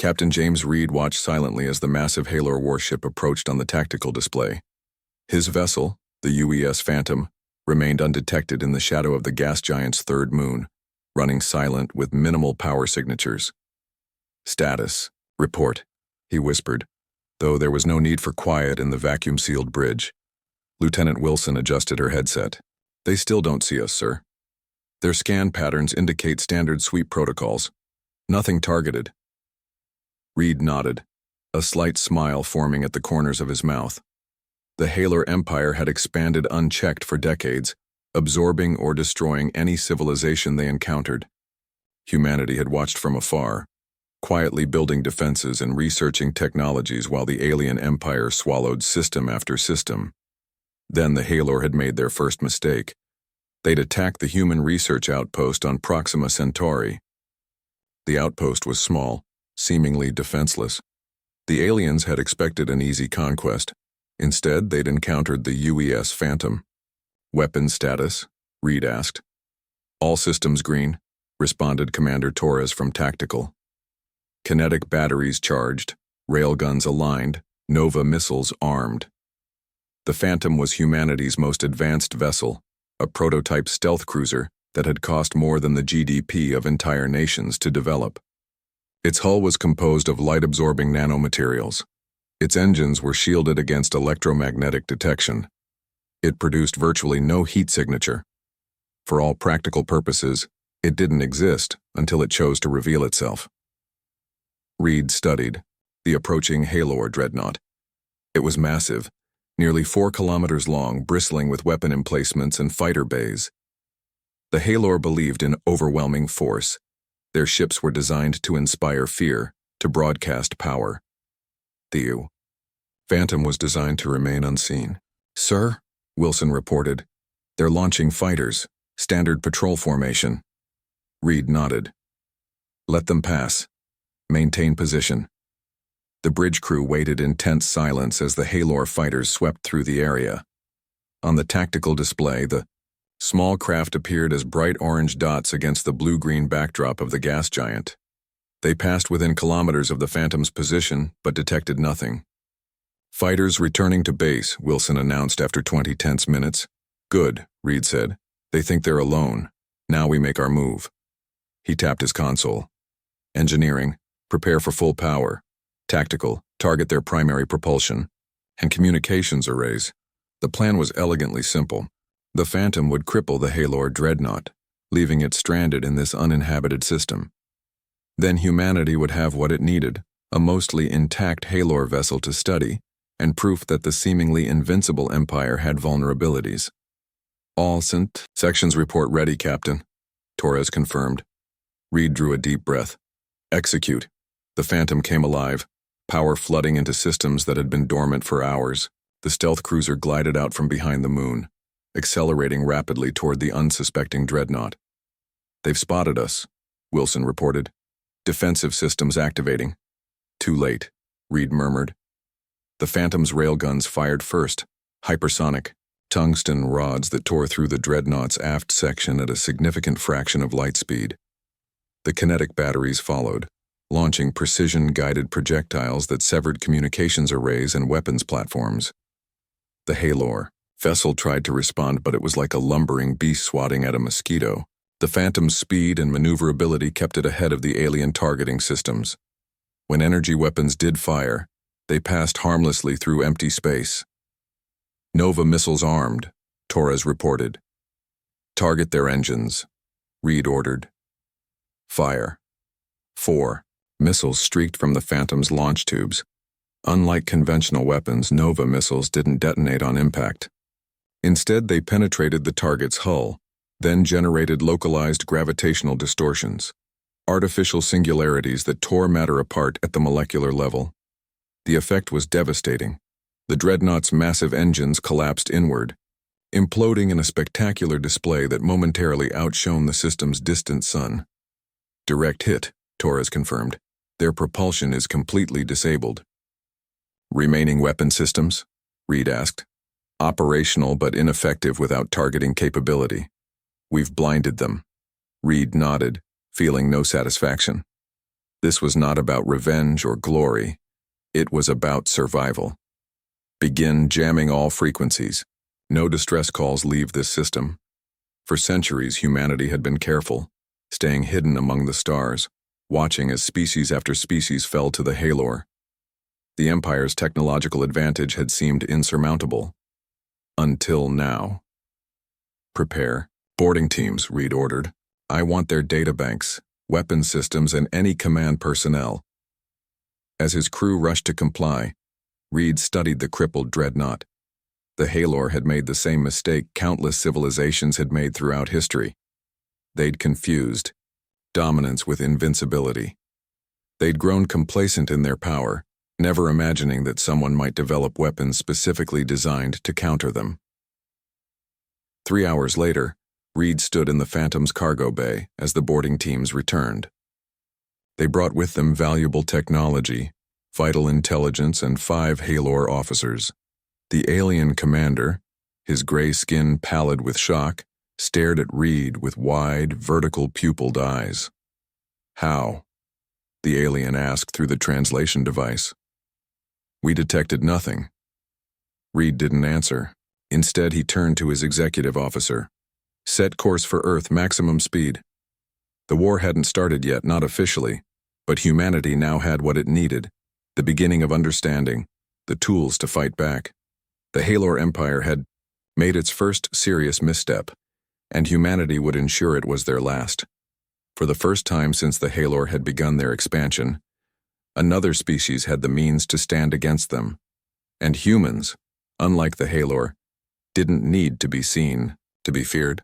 Captain James Reed watched silently as the massive Haelor warship approached on the tactical display. His vessel, the UES Phantom, remained undetected in the shadow of the gas giant's third moon, running silent with minimal power signatures. "Status. Report," he whispered, though there was no need for quiet in the vacuum-sealed bridge. Lieutenant Wilson adjusted her headset. "They still don't see us, sir. Their scan patterns indicate standard sweep protocols. Nothing targeted." Reed nodded, a slight smile forming at the corners of his mouth. The Haelor Empire had expanded unchecked for decades, absorbing or destroying any civilization they encountered. Humanity had watched from afar, quietly building defenses and researching technologies while the alien empire swallowed system after system. Then the Haelor had made their first mistake. They'd attacked the human research outpost on Proxima Centauri. The outpost was small, seemingly defenseless. The aliens had expected an easy conquest. Instead, they'd encountered the UES Phantom. "Weapons status?" Reed asked. "All systems green," responded Commander Torres from Tactical. "Kinetic batteries charged, railguns aligned, Nova missiles armed." The Phantom was humanity's most advanced vessel, a prototype stealth cruiser that had cost more than the GDP of entire nations to develop. Its hull was composed of light-absorbing nanomaterials. Its engines were shielded against electromagnetic detection. It produced virtually no heat signature. For all practical purposes, it didn't exist until it chose to reveal itself. Reed studied the approaching Haelor dreadnought. It was massive, nearly 4 kilometers long, bristling with weapon emplacements and fighter bays. The Haelor believed in overwhelming force. Their ships were designed to inspire fear, to broadcast power. The Phantom was designed to remain unseen. "Sir," Wilson reported, "they're launching fighters, standard patrol formation." Reed nodded. "Let them pass. Maintain position." The bridge crew waited in tense silence as the Haelor fighters swept through the area. On the tactical display, the small craft appeared as bright orange dots against the blue-green backdrop of the gas giant. They passed within kilometers of the Phantom's position, but detected nothing. "Fighters returning to base," Wilson announced after 20 tense minutes. "Good," Reed said. "They think they're alone. Now we make our move." He tapped his console. "Engineering, prepare for full power. Tactical, target their primary propulsion. And communications arrays." The plan was elegantly simple. The Phantom would cripple the Haelor dreadnought, leaving it stranded in this uninhabited system. Then humanity would have what it needed, a mostly intact Haelor vessel to study, and proof that the seemingly invincible empire had vulnerabilities. "All sections report ready, Captain," Torres confirmed. Reed drew a deep breath. "Execute." The Phantom came alive, power flooding into systems that had been dormant for hours. The stealth cruiser glided out from behind the moon, accelerating rapidly toward the unsuspecting dreadnought. "They've spotted us," Wilson reported. "Defensive systems activating." "Too late," Reed murmured. The Phantom's railguns fired first, hypersonic, tungsten rods that tore through the dreadnought's aft section at a significant fraction of light speed. The kinetic batteries followed, launching precision-guided projectiles that severed communications arrays and weapons platforms. The Haelor vessel tried to respond, but it was like a lumbering beast swatting at a mosquito. The Phantom's speed and maneuverability kept it ahead of the alien targeting systems. When energy weapons did fire, they passed harmlessly through empty space. "Nova missiles armed," Torres reported. "Target their engines," Reed ordered. "Fire." 4 missiles streaked from the Phantom's launch tubes. Unlike conventional weapons, Nova missiles didn't detonate on impact. Instead, they penetrated the target's hull, then generated localized gravitational distortions, artificial singularities that tore matter apart at the molecular level. The effect was devastating. The dreadnought's massive engines collapsed inward, imploding in a spectacular display that momentarily outshone the system's distant sun. "Direct hit," Torres confirmed. "Their propulsion is completely disabled." "Remaining weapon systems?" Reed asked. "Operational but ineffective without targeting capability. We've blinded them." Reed nodded, feeling no satisfaction. This was not about revenge or glory. It was about survival. Begin jamming all frequencies. No distress calls leave this system. For centuries, humanity had been careful, staying hidden among the stars, watching as species after species fell to the Haelor. The Empire's technological advantage had seemed insurmountable. Until now. Prepare. Boarding teams, Reed ordered. I want their databanks, weapon systems, and any command personnel. As his crew rushed to comply, Reed studied the crippled dreadnought. The Haelor had made the same mistake countless civilizations had made throughout history. They'd confused dominance with invincibility. They'd grown complacent in their power, never imagining that someone might develop weapons specifically designed to counter them. 3 hours later, Reed stood in the Phantom's cargo bay as the boarding teams returned. They brought with them valuable technology, vital intelligence, and 5 Haelor officers. The alien commander, his gray skin pallid with shock, stared at Reed with wide, vertical pupilled eyes. How? The alien asked through the translation device. We detected nothing. Reed didn't answer. Instead, he turned to his executive officer. Set course for Earth, maximum speed. The war hadn't started yet, not officially, but humanity now had what it needed, the beginning of understanding, the tools to fight back. The Haelor Empire had made its first serious misstep, and humanity would ensure it was their last. For the first time since the Haelor had begun their expansion, another species had the means to stand against them, and humans, unlike the Haelor, didn't need to be seen to be feared.